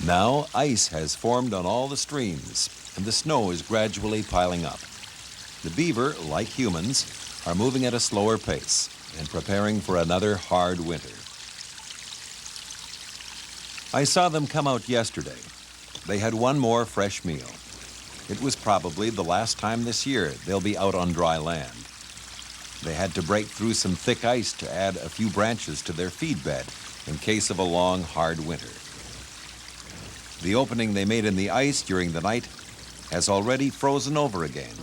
Now, ice has formed on all the streams, and the snow is gradually piling up. The beaver, like humans, are moving at a slower pace and preparing for another hard winter. I saw them come out yesterday. They had one more fresh meal. It was probably the last time this year they'll be out on dry land. They had to break through some thick ice to add a few branches to their feed bed in case of a long, hard winter. The opening they made in the ice during the night has already frozen over again.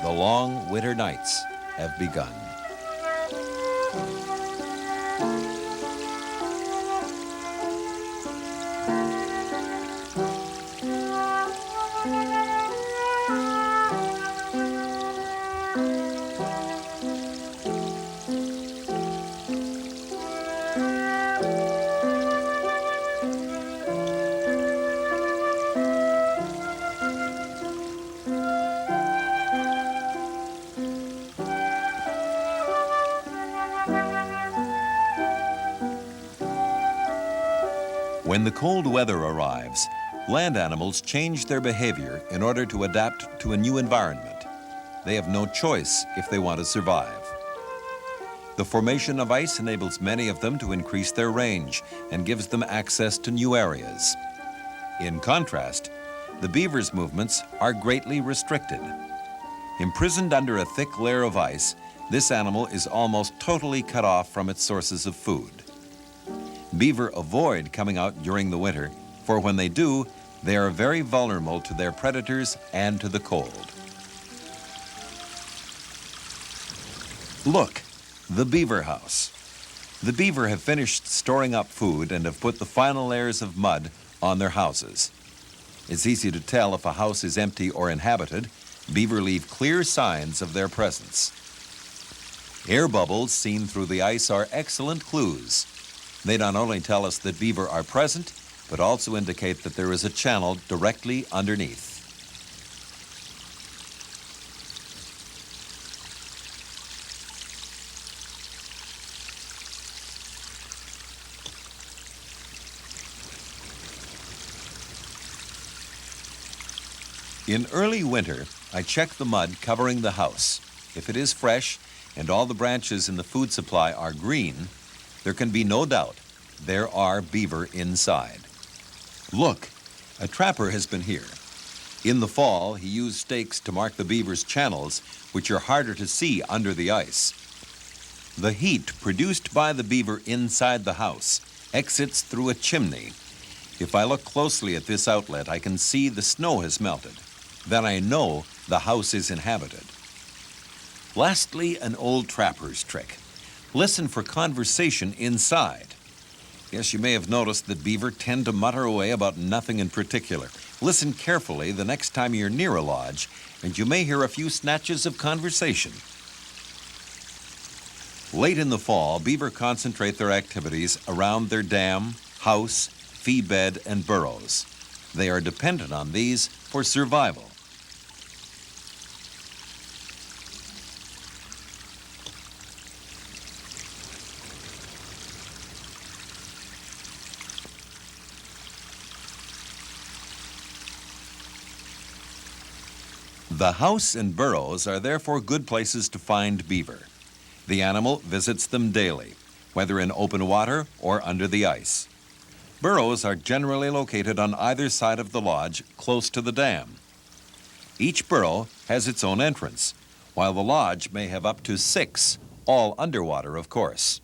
The long winter nights have begun. When the cold weather arrives, land animals change their behavior in order to adapt to a new environment. They have no choice if they want to survive. The formation of ice enables many of them to increase their range and gives them access to new areas. In contrast, the beaver's movements are greatly restricted. Imprisoned under a thick layer of ice, this animal is almost totally cut off from its sources of food. Beaver avoid coming out during the winter, for when they do, they are very vulnerable to their predators and to the cold. Look, the beaver house. The beaver have finished storing up food and have put the final layers of mud on their houses. It's easy to tell if a house is empty or inhabited. Beaver leave clear signs of their presence. Air bubbles seen through the ice are excellent clues. They not only tell us that beaver are present, but also indicate that there is a channel directly underneath. In early winter, I check the mud covering the house. If it is fresh and all the branches in the food supply are green, there can be no doubt there are beaver inside. Look, a trapper has been here. In the fall, he used stakes to mark the beaver's channels, which are harder to see under the ice. The heat produced by the beaver inside the house exits through a chimney. If I look closely at this outlet, I can see the snow has melted. Then I know the house is inhabited. Lastly, an old trapper's trick. Listen for conversation inside. Yes, you may have noticed that beaver tend to mutter away about nothing in particular. Listen carefully the next time you're near a lodge, and you may hear a few snatches of conversation. Late in the fall, beaver concentrate their activities around their dam, house, feed bed, and burrows. They are dependent on these for survival. The house and burrows are therefore good places to find beaver. The animal visits them daily, whether in open water or under the ice. Burrows are generally located on either side of the lodge, close to the dam. Each burrow has its own entrance, while the lodge may have up to 6, all underwater, of course.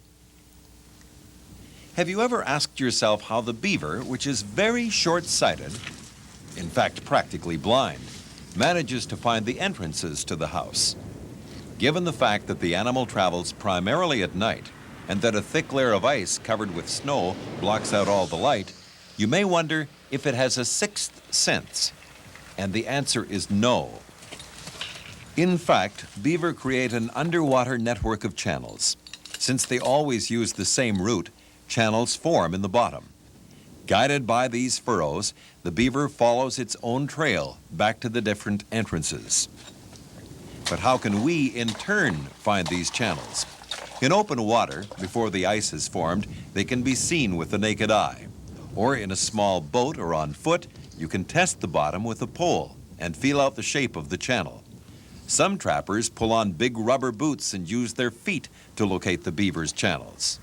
Have you ever asked yourself how the beaver, which is very short-sighted, in fact practically blind, manages to find the entrances to the house? Given the fact that the animal travels primarily at night and that a thick layer of ice covered with snow blocks out all the light, you may wonder if it has a sixth sense. And the answer is no. In fact, beaver create an underwater network of channels. Since they always use the same route, channels form in the bottom. Guided by these furrows, the beaver follows its own trail back to the different entrances. But how can we, in turn, find these channels? In open water, before the ice is formed, they can be seen with the naked eye. Or in a small boat or on foot, you can test the bottom with a pole and feel out the shape of the channel. Some trappers pull on big rubber boots and use their feet to locate the beaver's channels.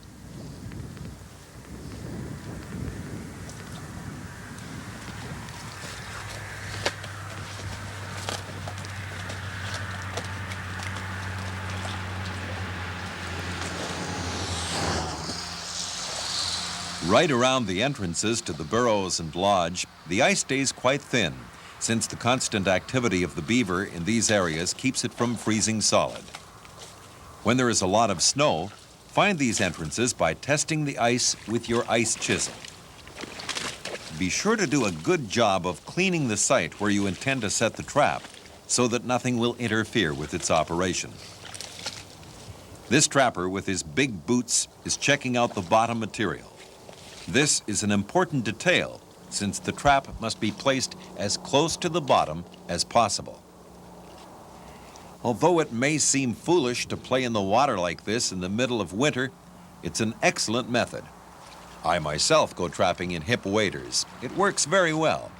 Right around the entrances to the burrows and lodge, the ice stays quite thin, since the constant activity of the beaver in these areas keeps it from freezing solid. When there is a lot of snow, find these entrances by testing the ice with your ice chisel. Be sure to do a good job of cleaning the site where you intend to set the trap so that nothing will interfere with its operation. This trapper with his big boots is checking out the bottom material. This is an important detail since the trap must be placed as close to the bottom as possible. Although it may seem foolish to play in the water like this in the middle of winter, it's an excellent method. I myself go trapping in hip waders. It works very well.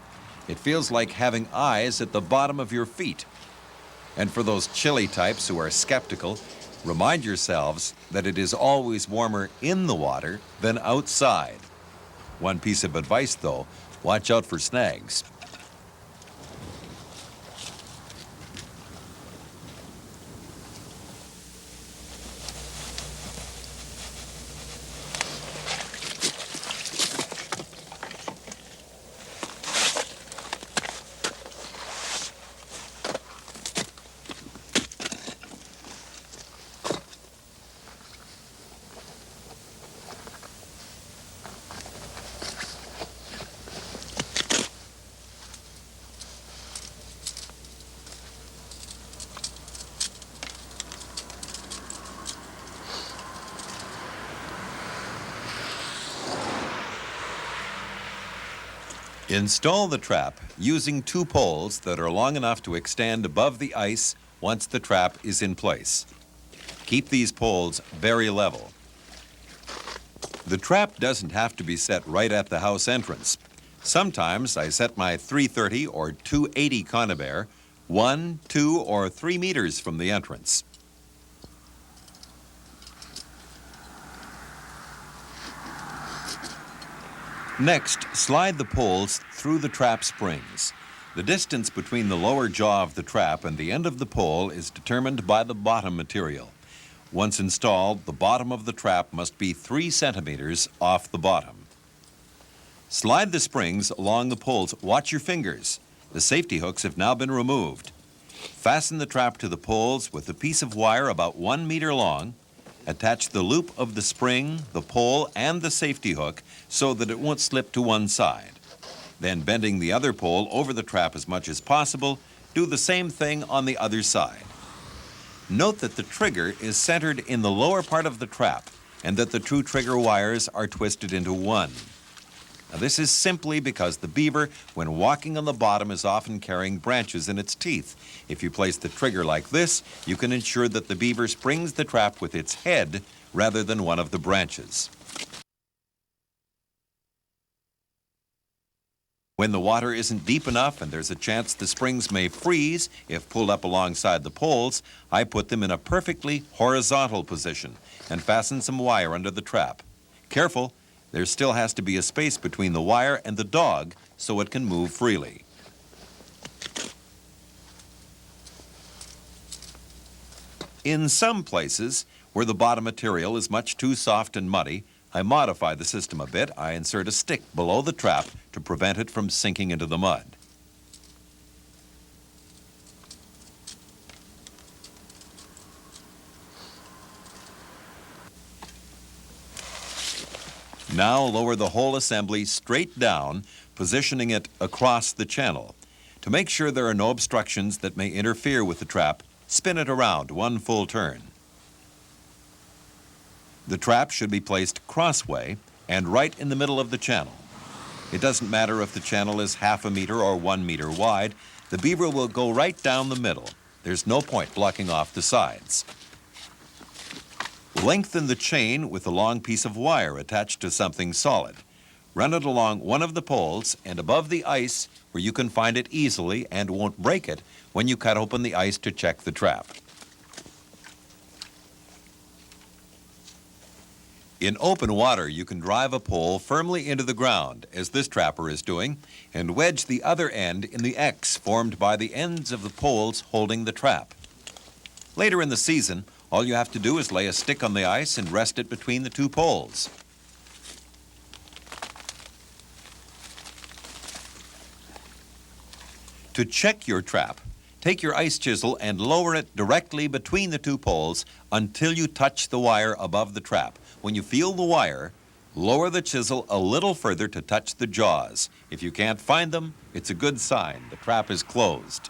It feels like having eyes at the bottom of your feet. And for those chilly types who are skeptical, remind yourselves that it is always warmer in the water than outside. One piece of advice, though, watch out for snags. Install the trap using two poles that are long enough to extend above the ice once the trap is in place. Keep these poles very level. The trap doesn't have to be set right at the house entrance. Sometimes I set my 330 or 280 conibear 1, 2, or 3 meters from the entrance. Next, slide the poles through the trap springs. The distance between the lower jaw of the trap and the end of the pole is determined by the bottom material. Once installed, the bottom of the trap must be 3 centimeters off the bottom. Slide the springs along the poles. Watch your fingers. The safety hooks have now been removed. Fasten the trap to the poles with a piece of wire about 1 meter long. Attach the loop of the spring, the pole, and the safety hook so that it won't slip to one side. Then, bending the other pole over the trap as much as possible, do the same thing on the other side. Note that the trigger is centered in the lower part of the trap and that the two trigger wires are twisted into one. Now, this is simply because the beaver, when walking on the bottom, is often carrying branches in its teeth. If you place the trigger like this, you can ensure that the beaver springs the trap with its head rather than one of the branches. When the water isn't deep enough and there's a chance the springs may freeze if pulled up alongside the poles, I put them in a perfectly horizontal position and fasten some wire under the trap. Careful! There still has to be a space between the wire and the dog so it can move freely. In some places, where the bottom material is much too soft and muddy, I modify the system a bit. I insert a stick below the trap to prevent it from sinking into the mud. Now lower the whole assembly straight down, positioning it across the channel. To make sure there are no obstructions that may interfere with the trap, spin it around 1 full turn. The trap should be placed crossway and right in the middle of the channel. It doesn't matter if the channel is 1/2 meter or 1 meter wide, the beaver will go right down the middle. There's no point blocking off the sides. Lengthen the chain with a long piece of wire attached to something solid. Run it along one of the poles and above the ice where you can find it easily and won't break it when you cut open the ice to check the trap. In open water, you can drive a pole firmly into the ground, as this trapper is doing, and wedge the other end in the X formed by the ends of the poles holding the trap. Later in the season, all you have to do is lay a stick on the ice and rest it between the two poles. To check your trap, take your ice chisel and lower it directly between the two poles until you touch the wire above the trap. When you feel the wire, lower the chisel a little further to touch the jaws. If you can't find them, it's a good sign the trap is closed.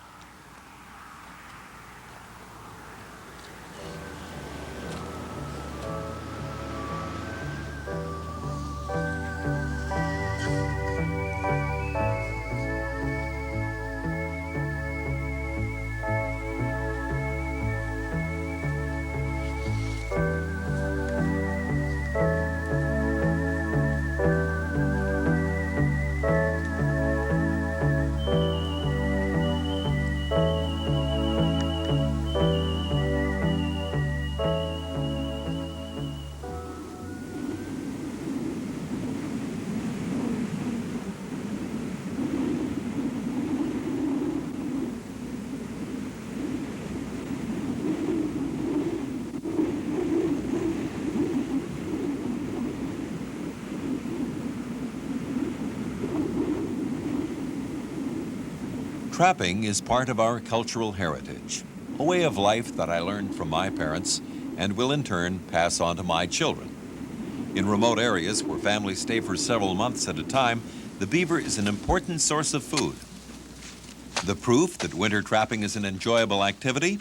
Trapping is part of our cultural heritage, a way of life that I learned from my parents and will in turn pass on to my children. In remote areas where families stay for several months at a time, the beaver is an important source of food. The proof that winter trapping is an enjoyable activity?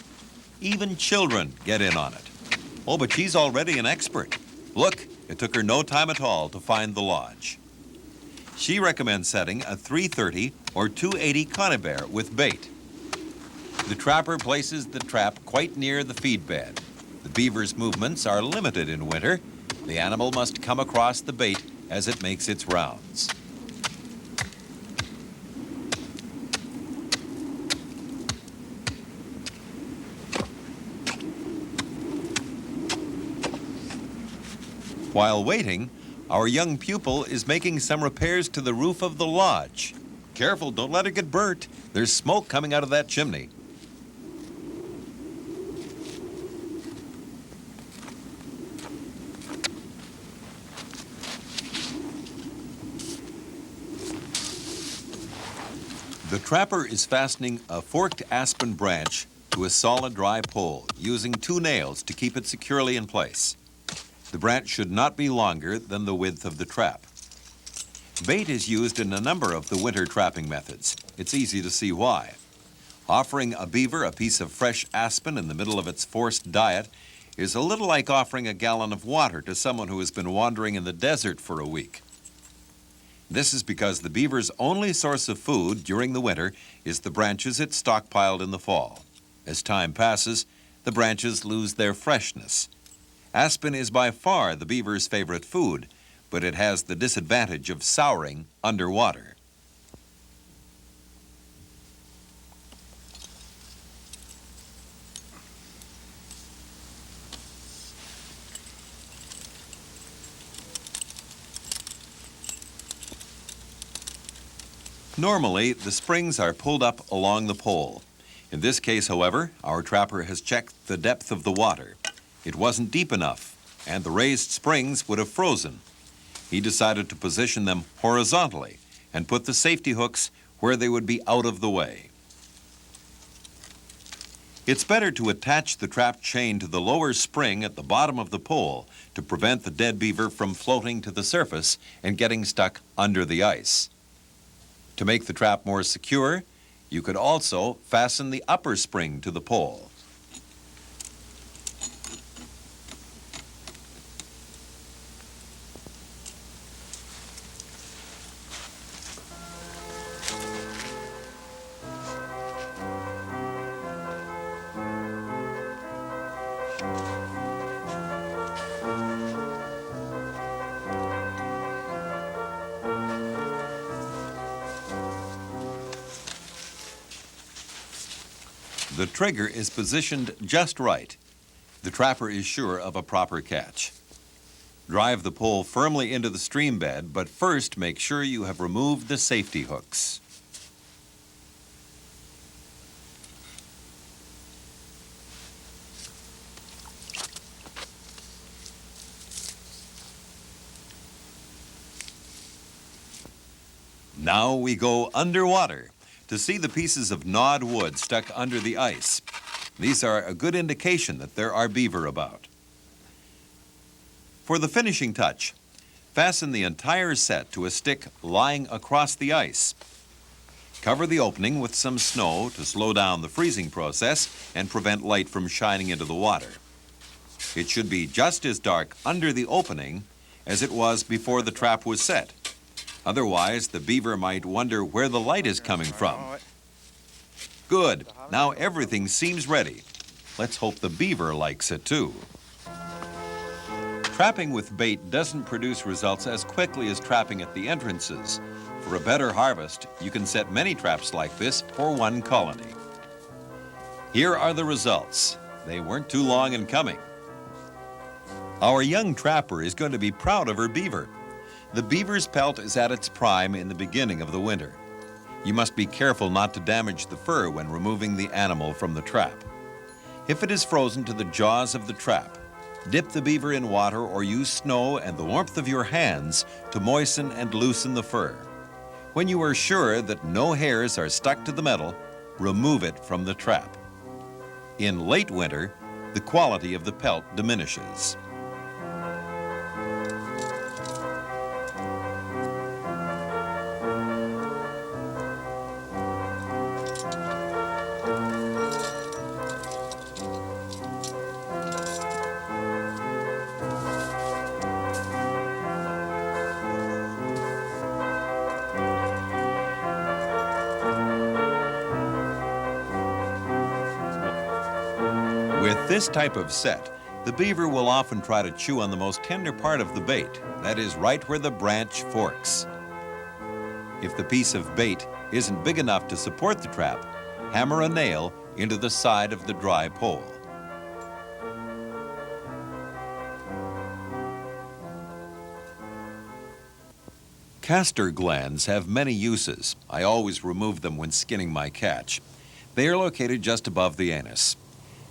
Even children get in on it. Oh, but she's already an expert. Look, it took her no time at all to find the lodge. She recommends setting a 330 or 280 conibear with bait. The trapper places the trap quite near the feed bed. The beaver's movements are limited in winter. The animal must come across the bait as it makes its rounds. While waiting, our young pupil is making some repairs to the roof of the lodge. Careful, don't let it get burnt. There's smoke coming out of that chimney. The trapper is fastening a forked aspen branch to a solid dry pole using 2 nails to keep it securely in place. The branch should not be longer than the width of the trap. Bait is used in a number of the winter trapping methods. It's easy to see why. Offering a beaver a piece of fresh aspen in the middle of its forced diet is a little like offering a gallon of water to someone who has been wandering in the desert for a week. This is because the beaver's only source of food during the winter is the branches it stockpiled in the fall. As time passes, the branches lose their freshness. Aspen is by far the beaver's favorite food, but it has the disadvantage of souring underwater. Normally, the springs are pulled up along the pole. In this case, however, our trapper has checked the depth of the water. It wasn't deep enough, and the raised springs would have frozen. He decided to position them horizontally and put the safety hooks where they would be out of the way. It's better to attach the trap chain to the lower spring at the bottom of the pole to prevent the dead beaver from floating to the surface and getting stuck under the ice. To make the trap more secure, you could also fasten the upper spring to the pole. The trigger is positioned just right. The trapper is sure of a proper catch. Drive the pole firmly into the stream bed, but first make sure you have removed the safety hooks. Now we go underwater to see the pieces of gnawed wood stuck under the ice. These are a good indication that there are beaver about. For the finishing touch, fasten the entire set to a stick lying across the ice. Cover the opening with some snow to slow down the freezing process and prevent light from shining into the water. It should be just as dark under the opening as it was before the trap was set. Otherwise, the beaver might wonder where the light is coming from. Good. Now everything seems ready. Let's hope the beaver likes it too. Trapping with bait doesn't produce results as quickly as trapping at the entrances. For a better harvest, you can set many traps like this for one colony. Here are the results. They weren't too long in coming. Our young trapper is going to be proud of her beaver. The beaver's pelt is at its prime in the beginning of the winter. You must be careful not to damage the fur when removing the animal from the trap. If it is frozen to the jaws of the trap, dip the beaver in water or use snow and the warmth of your hands to moisten and loosen the fur. When you are sure that no hairs are stuck to the metal, remove it from the trap. In late winter, the quality of the pelt diminishes. With this type of set, the beaver will often try to chew on the most tender part of the bait, that is right where the branch forks. If the piece of bait isn't big enough to support the trap, hammer a nail into the side of the dry pole. Castor glands have many uses. I always remove them when skinning my catch. They are located just above the anus.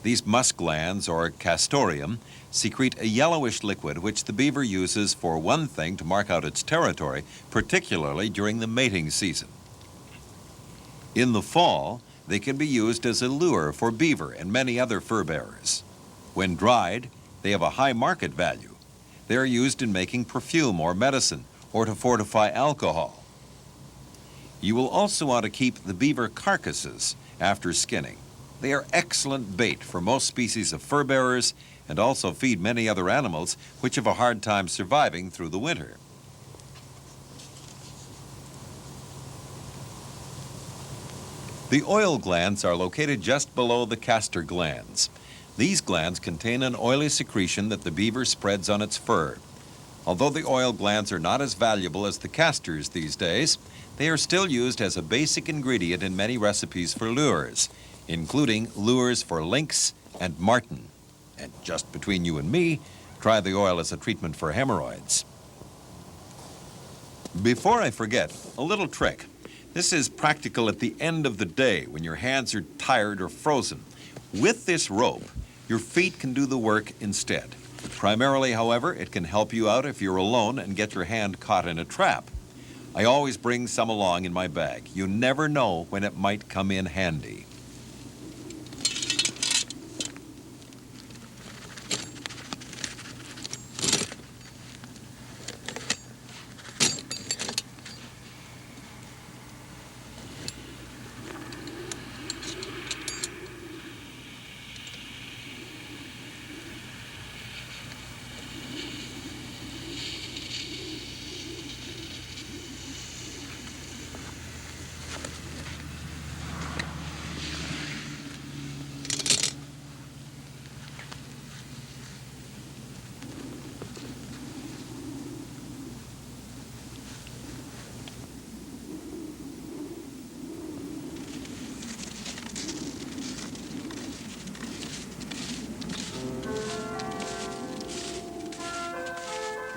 These musk glands, or castoreum, secrete a yellowish liquid which the beaver uses for one thing to mark out its territory, particularly during the mating season. In the fall, they can be used as a lure for beaver and many other fur bearers. When dried, they have a high market value. They are used in making perfume or medicine, or to fortify alcohol. You will also want to keep the beaver carcasses after skinning. They are excellent bait for most species of fur bearers and also feed many other animals which have a hard time surviving through the winter. The oil glands are located just below the castor glands. These glands contain an oily secretion that the beaver spreads on its fur. Although the oil glands are not as valuable as the castors these days, they are still used as a basic ingredient in many recipes for lures, including lures for lynx and marten. And just between you and me, try the oil as a treatment for hemorrhoids. Before I forget, a little trick. This is practical at the end of the day when your hands are tired or frozen. With this rope, your feet can do the work instead. Primarily, however, it can help you out if you're alone and get your hand caught in a trap. I always bring some along in my bag. You never know when it might come in handy.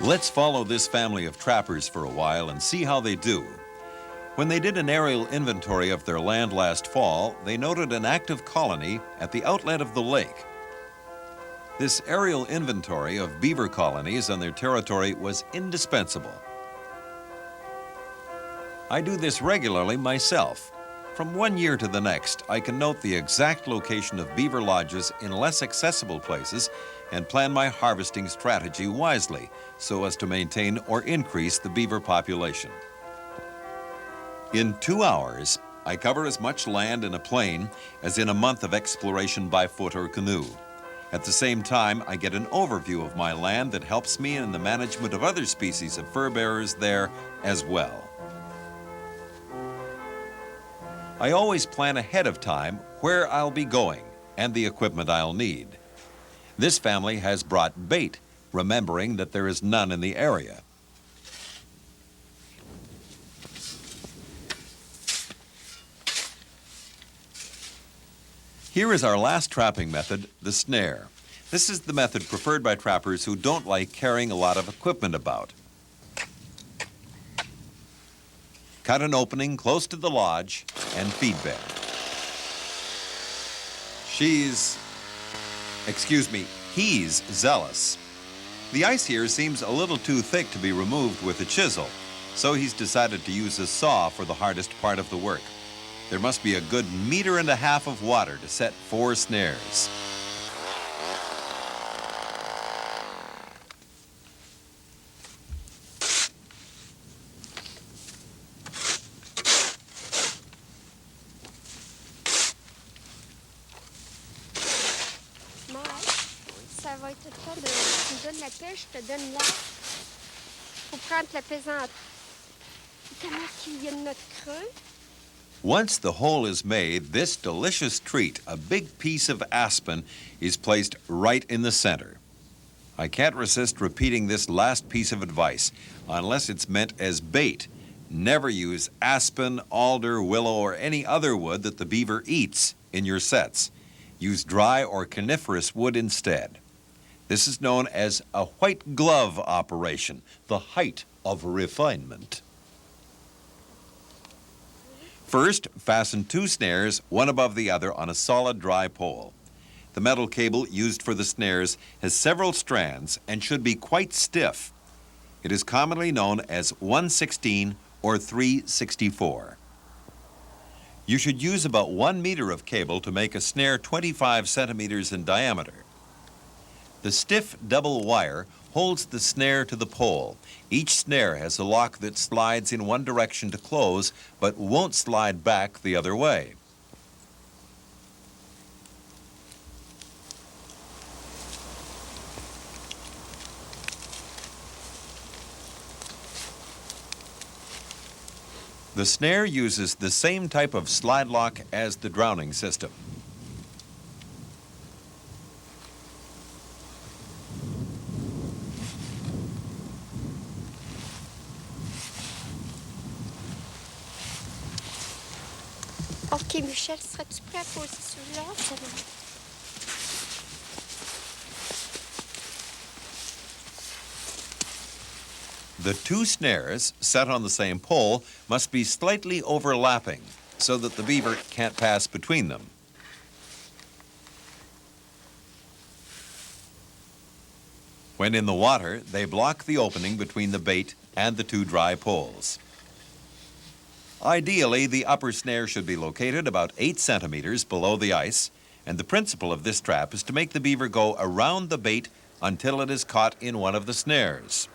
Let's follow this family of trappers for a while and see how they do. When they did an aerial inventory of their land last fall, they noted an active colony at the outlet of the lake. This aerial inventory of beaver colonies on their territory was indispensable. I do this regularly myself. From one year to the next, I can note the exact location of beaver lodges in less accessible places and plan my harvesting strategy wisely so as to maintain or increase the beaver population. In 2 hours, I cover as much land in a plain as in a month of exploration by foot or canoe. At the same time, I get an overview of my land that helps me in the management of other species of fur bearers there as well. I always plan ahead of time where I'll be going and the equipment I'll need. This family has brought bait, remembering that there is none in the area. Here is our last trapping method, the snare. This is the method preferred by trappers who don't like carrying a lot of equipment about. Cut an opening close to the lodge and feed bed. He's zealous. The ice here seems a little too thick to be removed with a chisel, so he's decided to use a saw for the hardest part of the work. There must be a good 1.5 meters of water to set 4 snares. Ça va être le temps de... Tu me donnes la pelle, je te donne l'air. Faut prendre la pesante. Comment qu'il y a notre creux. Once the hole is made, this delicious treat, a big piece of aspen, is placed right in the center. I can't resist repeating this last piece of advice, unless it's meant as bait. Never use aspen, alder, willow, or any other wood that the beaver eats in your sets. Use dry or coniferous wood instead. This is known as a white glove operation, the height of refinement. First, fasten 2 snares, one above the other, on a solid dry pole. The metal cable used for the snares has several strands and should be quite stiff. It is commonly known as 1/16 or 3/64. You should use about 1 meter of cable to make a snare 25 centimeters in diameter. The stiff double wire holds the snare to the pole. Each snare has a lock that slides in one direction to close, but won't slide back the other way. The snare uses the same type of slide lock as the drowning system. OK, Michel, serais-tu prêt à poser celui-là? Ça va. The 2 snares, set on the same pole, must be slightly overlapping so that the beaver can't pass between them. When in the water, they block the opening between the bait and the 2 dry poles. Ideally, the upper snare should be located about 8 centimeters below the ice, and the principle of this trap is to make the beaver go around the bait until it is caught in one of the snares.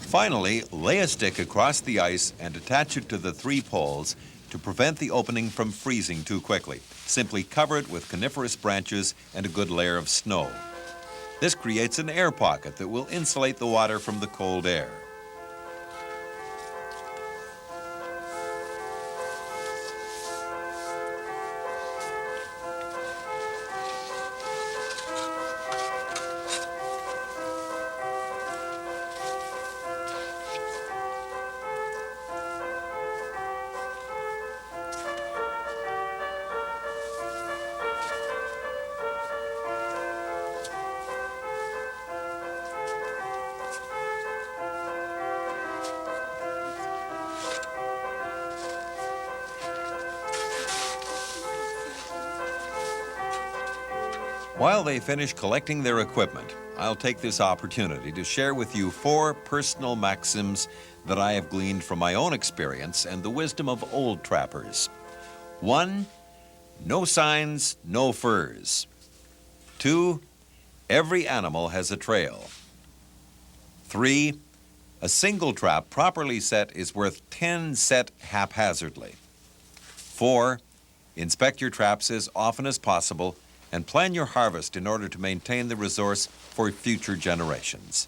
Finally, lay a stick across the ice and attach it to the 3 poles to prevent the opening from freezing too quickly. Simply cover it with coniferous branches and a good layer of snow. This creates an air pocket that will insulate the water from the cold air. While they finish collecting their equipment, I'll take this opportunity to share with you 4 personal maxims that I have gleaned from my own experience and the wisdom of old trappers. 1, no signs, no furs. 2, every animal has a trail. 3, a single trap properly set is worth 10 set haphazardly. 4, inspect your traps as often as possible and plan your harvest in order to maintain the resource for future generations.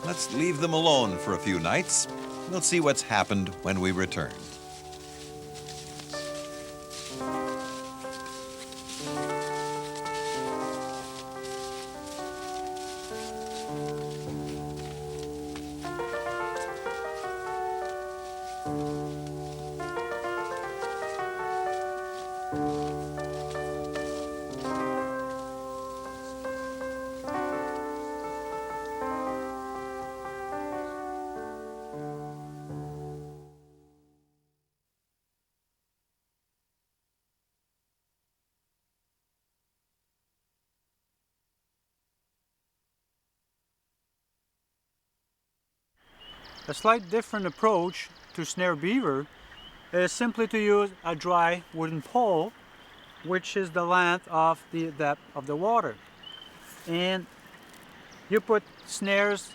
Let's leave them alone for a few nights. We'll see what's happened when we return. A slight different approach to snare beaver is simply to use a dry wooden pole, which is the length of the depth of the water. And you put snares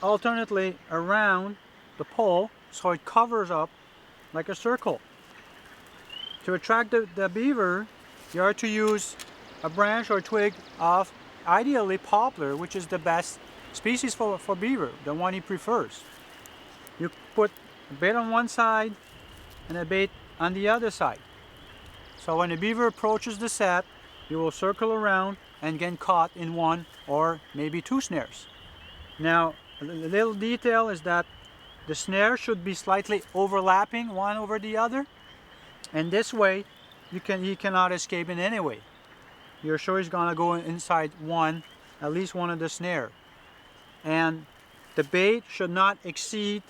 alternately around the pole so it covers up like a circle. To attract the beaver, you are to use a branch or twig of ideally poplar, which is the best species for beaver, the one he prefers. You put a bait on one side and a bait on the other side. So when the beaver approaches the set, you will circle around and get caught in 1 or maybe 2 snares. Now, a little detail is that the snare should be slightly overlapping one over the other, and this way he cannot escape in any way. You're sure he's gonna go inside at least one of the snare. And the bait should not exceed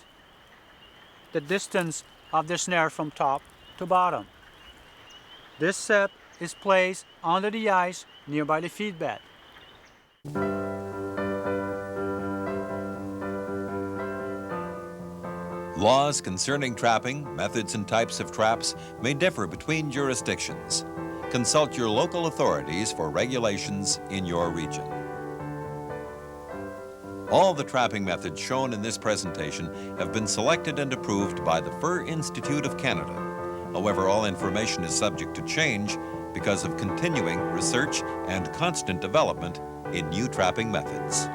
the distance of the snare from top to bottom. This set is placed under the ice nearby the feed bed. Laws concerning trapping, methods and types of traps may differ between jurisdictions. Consult your local authorities for regulations in your region. All the trapping methods shown in this presentation have been selected and approved by the Fur Institute of Canada. However, all information is subject to change because of continuing research and constant development in new trapping methods.